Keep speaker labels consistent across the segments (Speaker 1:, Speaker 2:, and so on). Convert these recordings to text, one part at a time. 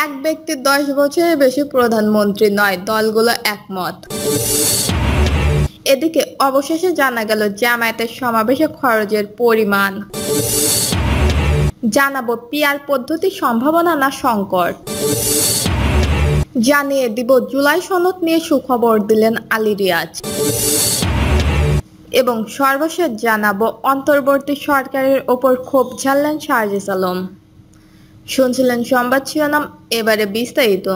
Speaker 1: এক ব্যক্তি 10 বছরের বেশি প্রধানমন্ত্রী নয়, দলগুলো একমত। এদিকে অবশেষে জানা গেল জামায়াতের সমাবেশে খরচের পরিমাণ। জানাবো পিআর পদ্ধতি সম্ভাবনা না সংকট। জানিয়ে দিব জুলাই সনদ নিয়ে সুখবর দিলেন আলী রিয়াজ। এবং সর্বশেষ জানাবো অন্তর্বর্তী সরকারের ওপর ক্ষোভ ঝাড়লেন শাহরিজ আলম। শুনছিলেন সংবাদ শিরোনাম, এবারে বিস্তারিত।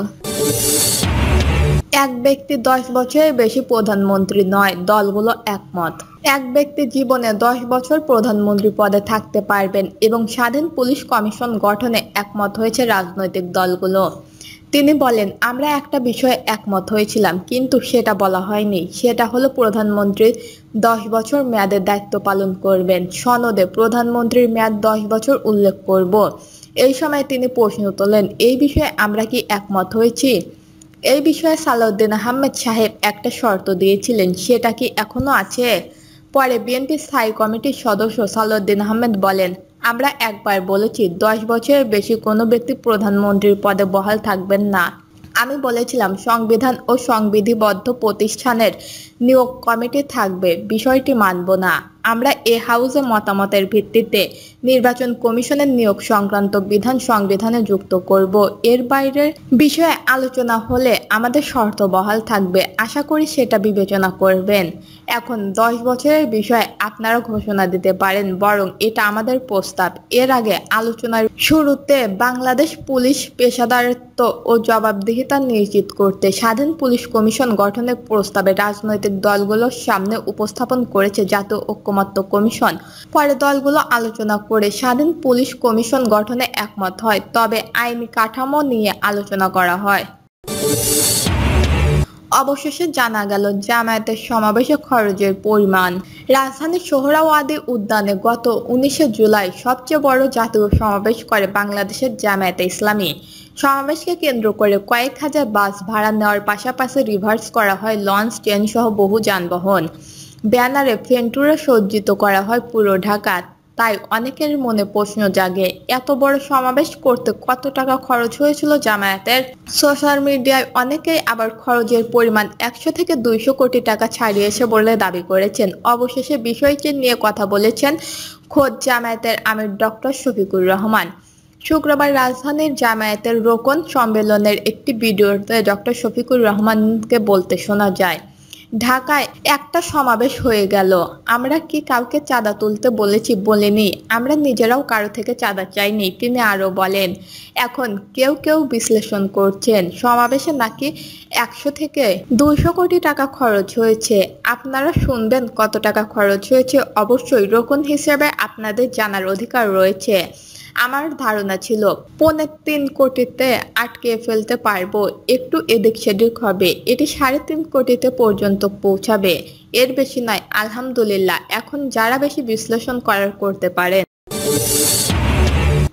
Speaker 1: এক ব্যক্তি 10 বছরের বেশি প্রধানমন্ত্রী নয়, দলগুলো একমত। এক ব্যক্তি জীবনে 10 বছর প্রধানমন্ত্রী পদে থাকতে পারবেন এবং স্বাধীন পুলিশ কমিশন গঠনে একমত হয়েছে রাজনৈতিক দলগুলো। তিনি বলেন, আমরা একটা বিষয়ে একমত হয়েছিলাম, কিন্তু সেটা বলা হয়নি। সেটা হলো প্রধানমন্ত্রী 10 বছর মেয়াদের দায়িত্ব পালন করবেন। সনদে প্রধানমন্ত্রীর মেয়াদ 10 বছর উল্লেখ করব। এই সময় তিনি প্রশ্ন তোলেন, এই বিষয়ে আমরা কি একমত হয়েছি? এই বিষয়ে সালাউদ্দিন আহমেদ সাহেব একটা শর্ত দিয়েছিলেন, সেটা কি এখনো আছে? পরে বিএনপি স্থায়ী কমিটির সদস্য সালাউদ্দিন আহমেদ বলেন, আমরা একবার বলেছি 10 বছরের বেশি কোনো ব্যক্তি প্রধানমন্ত্রীর পদে বহাল থাকবেন না। আমি বলেছিলাম সংবিধান ও সংবিধিবদ্ধ প্রতিষ্ঠানের নিয়োগ কমিটি থাকবে, বিষয়টি মানব না। আমরা এ হাউসে মতামতের ভিত্তিতে নির্বাচন কমিশনের নিয়োগ সংক্রান্ত বিধান সংবিধানে যুক্ত করব। এর বাইরের বিষয়ে আলোচনা হলে আমাদের শর্ত বহাল থাকবে। আশা করি সেটা বিবেচনা করবেন। এখন 10 বছরের বিষয়ে আপনারা ঘোষণা দিতে পারেন, বরং এটা আমাদের প্রস্তাব। এর আগে আলোচনার শুরুতে বাংলাদেশ পুলিশ পেশাদারত্ব ও জবাবদিহিতা নিশ্চিত করতে স্বাধীন পুলিশ কমিশন গঠনের প্রস্তাবে রাজনৈতিক দলগুলোর সামনে উপস্থাপন করেছে জাতীয় ঐকমত্য কমিশন। পরে দলগুলো আলোচনা করে স্বাধীন পুলিশ কমিশন গঠনে একমত হয়, তবে আইনি কাঠামো নিয়ে আলোচনা করা হয়। অবশেষে জানা গেল জামায়াতের সমাবেশে খরচের পরিমাণ। রাজধানীর সোহরাওয়ার্দী উদ্যানে গত 19 জুলাই সবচেয়ে বড় জাতীয় সমাবেশ করে বাংলাদেশের জামায়াতে ইসলামী। সমাবেশকে কেন্দ্র করে কয়েক হাজার বাস ভাড়া নেওয়ার পাশাপাশি রিভার্স করা হয় লঞ্চ, ট্রেন সহ বহু যানবাহন। ব্যানারে ফেন্টুরে সজ্জিত করা হয় পুরো ঢাকা। তাই অনেকের মনে প্রশ্ন জাগে, এত বড় সমাবেশ করতে কত টাকা খরচ হয়েছিল জামায়াতের? সোশ্যাল মিডিয়ায় অনেকেই আবার খরচের পরিমাণ 100 থেকে 200 কোটি টাকা ছাড়িয়েছে বলে দাবি করেছেন। অবশেষে বিষয়টি নিয়ে কথা বলেছেন খোদ জামায়াতের আমির ডক্টর শফিকুর রহমান। শুক্রবার রাজধানীর জামায়াতের রোকন সম্মেলনের একটি ভিডিওতে ডক্টর শফিকুর রহমানকে বলতে শোনা যায়, ঢাকায় একটা সমাবেশ হয়ে গেল, আমরা কি কাউকে চাঁদা তুলতে বলেছি? বলিনি। আমরা নিজেরাও কারো থেকে চাঁদা চাইনি। তিনি আরও বলেন, এখন কেউ কেউ বিশ্লেষণ করছেন সমাবেশে নাকি 100 থেকে 200 কোটি টাকা খরচ হয়েছে। আপনারা শুনবেন কত টাকা খরচ হয়েছে? অবশ্যই রোকন হিসেবে আপনাদের জানার অধিকার রয়েছে। আমার ধারণা ছিল 3.5 কোটিতে আটকে ফেলতে পারবো, একটু এদিক সেদিক হবে, এটি 3.5 কোটিতে পর্যন্ত পৌঁছাবে, এর বেশি নয়। আলহামদুলিল্লাহ, এখন যারা বেশি বিশ্লেষণ করার করতে পারেন।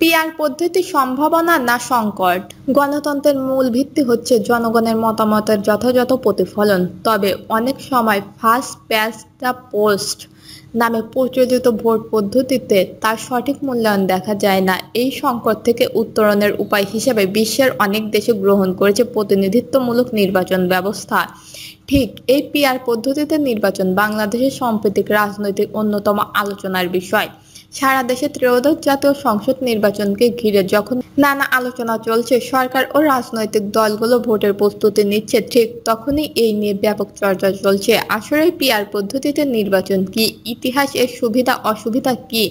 Speaker 1: পিআর পদ্ধতি সম্ভাবনা না সংকট। গণতন্ত্রের মূল ভিত্তি হচ্ছে জনগণের মতামতের যথাযথ প্রতিফলন। তবে অনেক সময় ফার্স্ট প্যাস্ট দ্য পোস্ট নামে প্রচলিত ভোট পদ্ধতিতে তার সঠিক মূল্যায়ন দেখা যায় না। এই সংকট থেকে উত্তরণের উপায় হিসেবে বিশ্বের অনেক দেশে গ্রহণ করেছে প্রতিনিধিত্বমূলক নির্বাচন ব্যবস্থা। ঠিক এই পিআর পদ্ধতিতে নির্বাচন বাংলাদেশের সাম্প্রতিক রাজনৈতিক অন্যতম আলোচনার বিষয়। সারা দেশে ত্রয়োদশ জাতীয় সংসদ নির্বাচনকে ঘিরে যখন নানা আলোচনা চলছে, সরকার ও রাজনৈতিক দলগুলো ভোটের প্রস্তুতি নিচ্ছে, ঠিক তখনই এই নিয়ে ব্যাপক চর্চা চলছে। আসলে পিআর পদ্ধতিতে নির্বাচন কি? ইতিহাস এর সুবিধা অসুবিধা কি?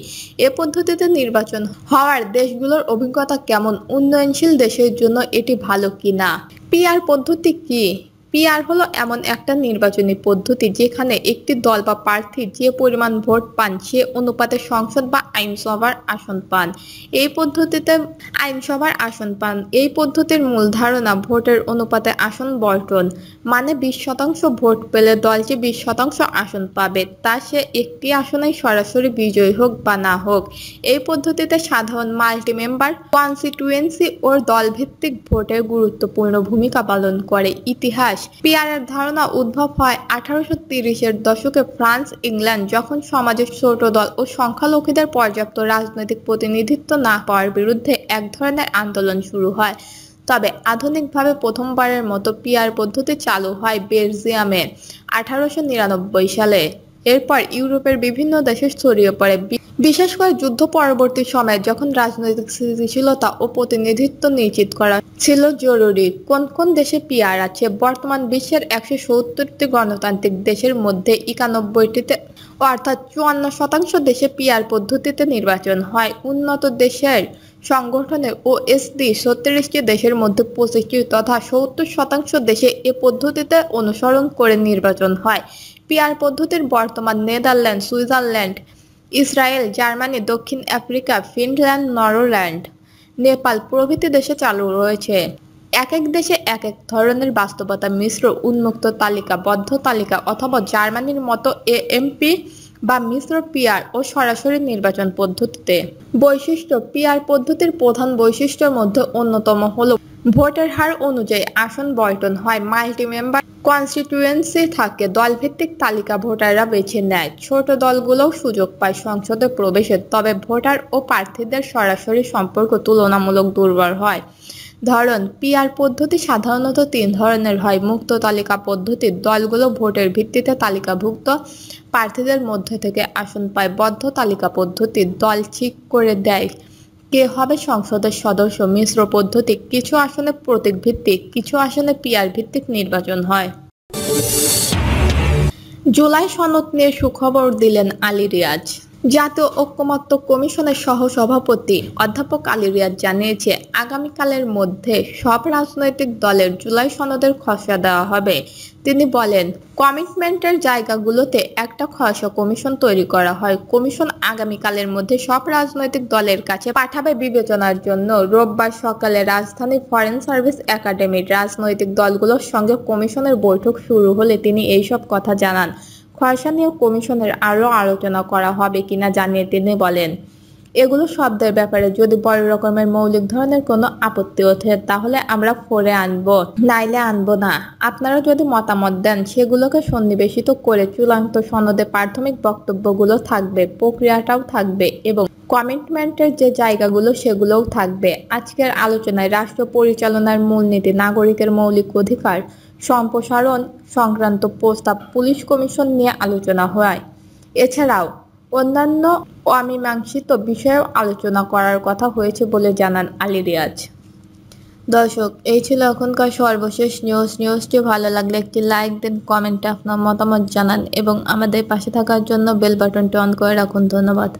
Speaker 1: এ পদ্ধতিতে নির্বাচন হওয়ার দেশগুলোর অভিজ্ঞতা কেমন? উন্নয়নশীল দেশের জন্য এটি ভালো কিনা? পিআর পদ্ধতি কি? পিআর হলো এমন একটা নির্বাচনী পদ্ধতি যেখানে একটি দল বা প্রার্থী যে পরিমাণ ভোট পান সে অনুপাতে সংসদ বা আইনসভার আসন পান। এই পদ্ধতির মূল ধারণা ভোটের অনুপাতে আসন বন্টন, মানে 20% ভোট পেলে দলটি 20% আসন পাবে, তা সে একটি আসনেই সরাসরি বিজয়ী হোক বা না হোক। এই পদ্ধতিতে সাধারণ মাল্টি মেম্বার কনস্টিটুয়েন্সি ও দলভিত্তিক ভোটের গুরুত্বপূর্ণ ভূমিকা পালন করে। ইতিহাস পিয়ারের ধারণা উদ্ভব হয় 1830-এর দশকে ফ্রান্স, ইংল্যান্ড যখন সমাজের ছোট দল ও সংখ্যালঘুদের পর্যাপ্ত রাজনৈতিক প্রতিনিধিত্ব না পাওয়ার বিরুদ্ধে এক ধরনের আন্দোলন শুরু হয়। তবে আধুনিকভাবে প্রথমবারের মতো পিয়ার পদ্ধতি চালু হয় বেলজিয়ামে 1899 সালে। এরপর ইউরোপের বিভিন্ন দেশে ছড়িয়ে পড়ে, বিশেষ করে যুদ্ধ পরবর্তী সময়ে যখন রাজনৈতিক স্থিতিশীলতা ও প্রতিনিধিত্ব নিশ্চিত করা ছিল জরুরি। কোন কোন দেশে পিয়ার আছে? বর্তমান বিশ্বের 170টি গণতান্ত্রিক দেশের মধ্যে 91টিতে অর্থাৎ 54% দেশে পিয়ার পদ্ধতিতে নির্বাচন হয়। উন্নত দেশের সংগঠনে ওএসডি 36টি দেশের মধ্যে 25টি তথা 70% দেশে এ পদ্ধতিতে অনুসরণ করে নির্বাচন হয়। পিয়ার পদ্ধতির বর্তমান নেদারল্যান্ড, সুইজারল্যান্ড, ইসরায়েল, জার্মানি, দক্ষিণ আফ্রিকা, ফিনল্যান্ড, নরওয়েল্যান্ড, নেপাল প্রভৃতি দেশে চালু রয়েছে। এক এক দেশে এক এক ধরনের বাস্তবতা, মিশ্র, উন্মুক্ত তালিকা, বদ্ধ তালিকা অথবা জার্মানির মতো এএমপি বা মিশ্র পিয়ার ও সরাসরি নির্বাচন পদ্ধতিতে। বৈশিষ্ট্য: পিয়ার পদ্ধতির প্রধান বৈশিষ্ট্যের মধ্যে অন্যতম হল ভোটের হার অনুযায়ী আসন বণ্টন হয়, মাল্টি মেম্বার কনস্টিটিউয়েন্সি থাকে, দলভিত্তিক তালিকা ভোটাররা বেছে নেয়, ছোট দলগুলোও সুযোগ পায় সংসদে প্রবেশের, তবে ভোটার ও প্রার্থীদের সরাসরি সম্পর্ক তুলনামূলক দুর্বল হয়। ধরন: পিয়ার পদ্ধতি সাধারণত তিন ধরনের হয়। মুক্ত তালিকা পদ্ধতি: দলগুলো ভোটের ভিত্তিতে তালিকাভুক্ত প্রার্থীদের মধ্যে থেকে আসন পায়। বদ্ধ তালিকা পদ্ধতি: দল ঠিক করে দেয় কে হবে সংসদের সদস্য। মিশ্র পদ্ধতি: কিছু আসনে প্রতীক ভিত্তিক, কিছু আসনে পিয়ার ভিত্তিক নির্বাচন হয়। জুলাই সনদ নিয়ে সুখবর দিলেন আলী রিয়াজ। জাতীয় ঐকমত্য কমিশনের সহসভাপতি অধ্যাপক আলী রিয়াজ জানিয়েছে, আগামীকালের মধ্যে সব রাজনৈতিক দলের জুলাই সনদের খসড়া দেওয়া হবে। তিনি বলেন, কমিটমেন্টের জায়গাগুলোতে একটা খসড়া কমিশন তৈরি করা হয়। কমিশন আগামীকালের মধ্যে সব রাজনৈতিক দলের কাছে পাঠাবে বিবেচনার জন্য। রোববার সকালে রাজধানীর ফরেন সার্ভিস একাডেমির রাজনৈতিক দলগুলোর সঙ্গে কমিশনের বৈঠক শুরু হলে তিনি এইসব কথা জানান। খসড়া নিয়ে কমিশনের আরও আলোচনা করা হবে কিনা জানিয়ে তিনি বলেন, এগুলো শব্দের ব্যাপারে যদি বড় রকমের মৌলিক ধরনের কোনো আপত্তি ওঠে তাহলে আমরা ফোরে আনবো, নাইলে আনবো না। আপনারা যদি মতামত দেন সেগুলোকে সন্নিবেশিত করে চূড়ান্ত সনদে প্রাথমিক বক্তব্যগুলো থাকবে, প্রক্রিয়াটাও থাকবে এবং কমিটমেন্টের যে জায়গাগুলো সেগুলোও থাকবে। আজকের আলোচনায় রাষ্ট্র পরিচালনার মূলনীতি, নাগরিকের মৌলিক অধিকার সম্প্রসারণ সংক্রান্ত প্রস্তাব, পুলিশ কমিশন নিয়ে আলোচনা হয়। এছাড়াও অন্যান্য অমীমাংসিত বিষয়েও আলোচনা করার কথা হয়েছে বলে জানান আলী রিয়াজ। দর্শক, এই ছিল এখনকার সর্বশেষ নিউজ। নিউজটি ভালো লাগলে একটি লাইক দিন, কমেন্টে আপনার মতামত জানান এবং আমাদের পাশে থাকার জন্য বেল বাটনটি অন করে রাখুন। ধন্যবাদ।